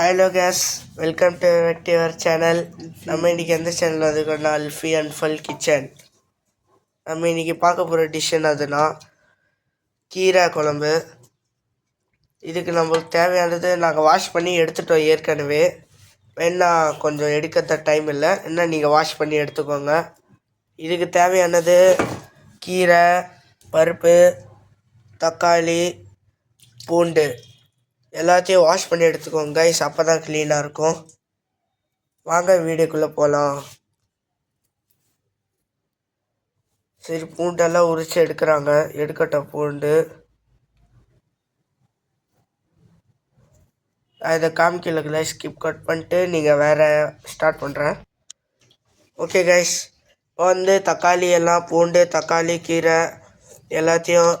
Hello case, welcome to your channel. நம்ம இன்றைக்கி எந்த சேனல் அதுக்குன்னா அல்ஃபி அண்ட் ஃபல் கிச்சன். நம்ம இன்றைக்கி பார்க்க போகிற டிஷ்ஷன் அதுனா கீரை குழம்பு. இதுக்கு நம்மளுக்கு தேவையானது நாங்கள் வாஷ் பண்ணி எடுத்துட்டோம் ஏற்கனவே. வேணா கொஞ்சம் எடுக்க டைம் இல்லை, என்ன நீங்கள் வாஷ் பண்ணி எடுத்துக்கோங்க. இதுக்கு தேவையானது கீரை, பருப்பு, தக்காளி, பூண்டு எல்லாத்தையும் வாஷ் பண்ணி எடுத்துக்கோங்க கைஸ். அப்போ தான் க்ளீனாக இருக்கும். வாங்க வீடியோக்குள்ளே போகலாம். சரி, பூண்டெல்லாம் உரித்து எடுக்கிறாங்க. எடுக்கட்டும் பூண்டு. இதை காமிக்கல கைஸ், ஸ்கிப் கட் பண்ணிட்டு நீங்கள் வேறு ஸ்டார்ட் பண்ணுறேன். ஓகே கைஸ், இப்போ தக்காளி எல்லாம் பூண்டு, தக்காளி, கீரை எல்லாத்தையும்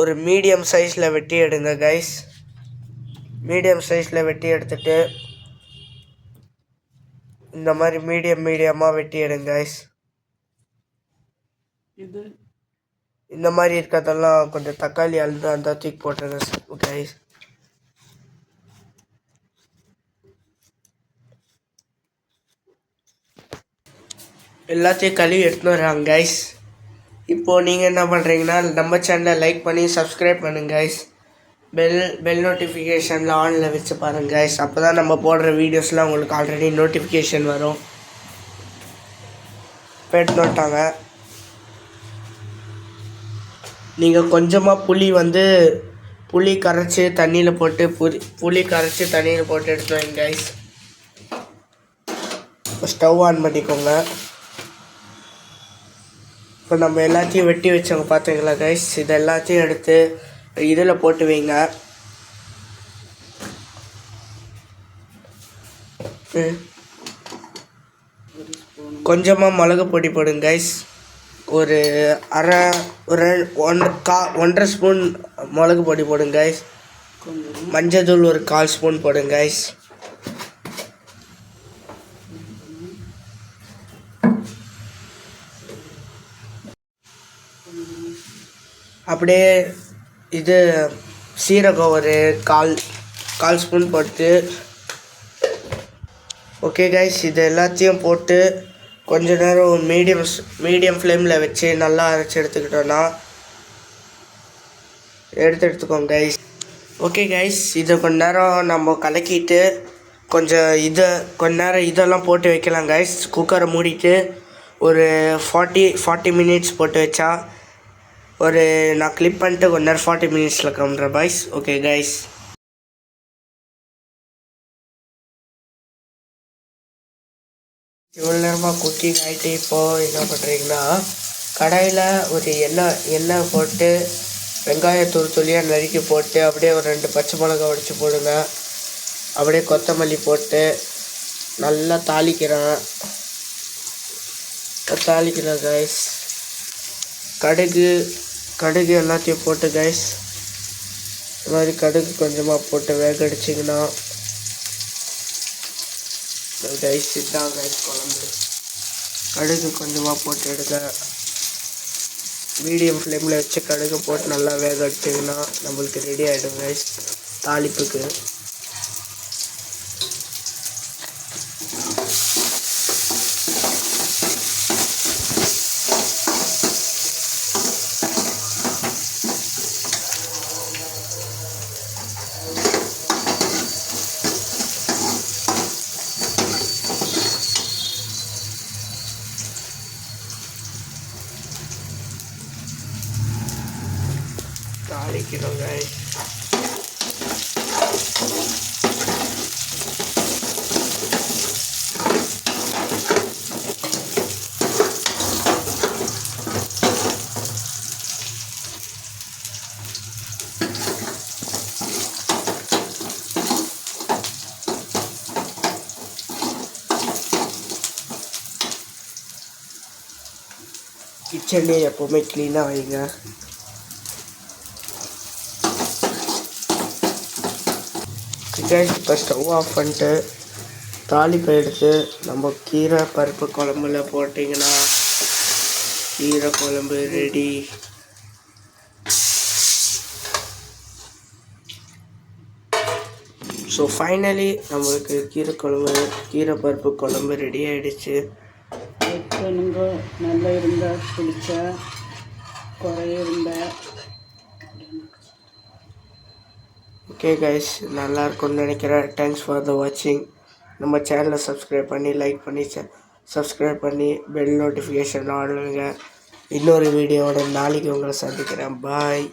ஒரு மீடியம் சைஸில் வெட்டி எடுங்க கைஸ். மீடியம் சைஸில் வெட்டி எடுத்துட்டு இந்த மாதிரி மீடியமாக வெட்டி எடுங்க கைஸ். இந்த மாதிரி இருக்கிறதெல்லாம் கொஞ்சம் தக்காளி அழுது அந்த தூக்கி போட்டுருங்க கைஸ். எல்லாத்தையும் கழுவி எடுத்துன்னு வர்றாங்க கைஸ். இப்போது நீங்கள் என்ன பண்ணுறீங்கன்னா நம்ம சேனலை லைக் பண்ணி சப்ஸ்கிரைப் பண்ணுங்க கைஸ். பெல் நோட்டிஃபிகேஷனில் ஆனில் வச்சு பாருங்கள் கைஸ். அப்போ தான் நம்ம போடுற வீடியோஸ்லாம் உங்களுக்கு ஆல்ரெடி நோட்டிஃபிகேஷன் வரும். பெட் நோட்டாங்க. நீங்கள் கொஞ்சமாக புளி கரைச்சி தண்ணியில் போட்டு புளி கரைச்சி தண்ணியில் போட்டு எடுத்து வைங்க கைஸ். இப்போ ஸ்டவ் ஆன் பண்ணிக்கோங்க. இப்போ நம்ம எல்லாத்தையும் வெட்டி வச்சவங்க பார்த்தீங்களா கைஸ், இது எல்லாத்தையும் எடுத்து இதில் போட்டு வைங்க. கொஞ்சமாக மிளகு பொடி போடுங்க கைஸ். ஒரு 1.5 ஸ்பூன் மிளகு பொடி போடுங்க கைஸ். மஞ்சள் தூள் ஒரு 1/4 ஸ்பூன் போடுங்க கைஸ். அப்படியே இது சீரகம் ஒரு 1/4 ஸ்பூன் போட்டு. ஓகே கைஸ், இது எல்லாத்தையும் போட்டு கொஞ்ச நேரம் மீடியம் ஃப்ளேமில் வச்சு நல்லா அரைச்சி எடுத்துக்கோங்க கைஸ். ஓகே கைஸ், இதை கொஞ்ச நேரம் நம்ம கலக்கிட்டு கொஞ்ச நேரம் இதெல்லாம் போட்டு வைக்கலாம் கைஸ். குக்கரை மூடிட்டு ஒரு 40 மினிட்ஸ் போட்டு வச்சா நான் கிளிப் பண்ணிட்டு கொஞ்ச நேரம் 40 மினிட்ஸில் கிளம்புறேன் பாய்ஸ். ஓகே கைஸ், இவ்வளோ நேரமாக குக்கிங் ஆகிட்டு இப்போது என்ன பண்ணுறீங்கன்னா கடாயில் ஒரு எண்ணெய் போட்டு வெங்காயத்தூள் துளியாக நறுக்கி போட்டு அப்படியே ஒரு 2 பச்சை மிளகா உடைச்சி போடுங்க. அப்படியே கொத்தமல்லி போட்டு நல்லா தாளிக்கிறேன் கைஸ். கடுகு எல்லாத்தையும் போட்டு கைஸ். இது மாதிரி கடுகு கொஞ்சமாக போட்டு வேக அடிச்சிங்கன்னா கைஸ் இதுதான் கைஸ் குழம்பு. கடுகு கொஞ்சமாக போட்டு எடுங்க. மீடியம் ஃப்ளேமில் வச்சு கடுகு போட்டு நல்லா வேக அடிச்சிங்கன்னா நம்மளுக்கு ரெடி ஆகிடும் கைஸ் தாளிப்புக்கு. தாளிக்கிறோம் கைஸ். கிச்சனே எப்போவுமே க்ளீனாக வைங்க. இப்போ ஸ்டவ் ஆஃப் பண்ணிட்டு தாளிப்பை எடுத்து நம்ம கீரை பருப்பு குழம்புல போட்டிங்கன்னா கீரை குழம்பு ரெடி. ஸோ ஃபைனலி நம்மளுக்கு கீரை பருப்பு குழம்பு ரெடி ஆகிடுச்சு. பண்ணுங்க, நல்லா இருந்தால் பிடிச்சா குறைய இருந்தால். ஓகே கைஸ், நல்லா இருக்கும்னு நினைக்கிறேன். தேங்க்ஸ் ஃபார் த வாட்சிங். நம்ம சேனலை சப்ஸ்கிரைப் பண்ணி லைக் பண்ணி சப்ஸ்கிரைப் பண்ணி பெல் நோட்டிஃபிகேஷன் ஆடுங்க. இன்னொரு வீடியோவோட நாளைக்கு உங்களை சந்திக்கிறேன். பாய்.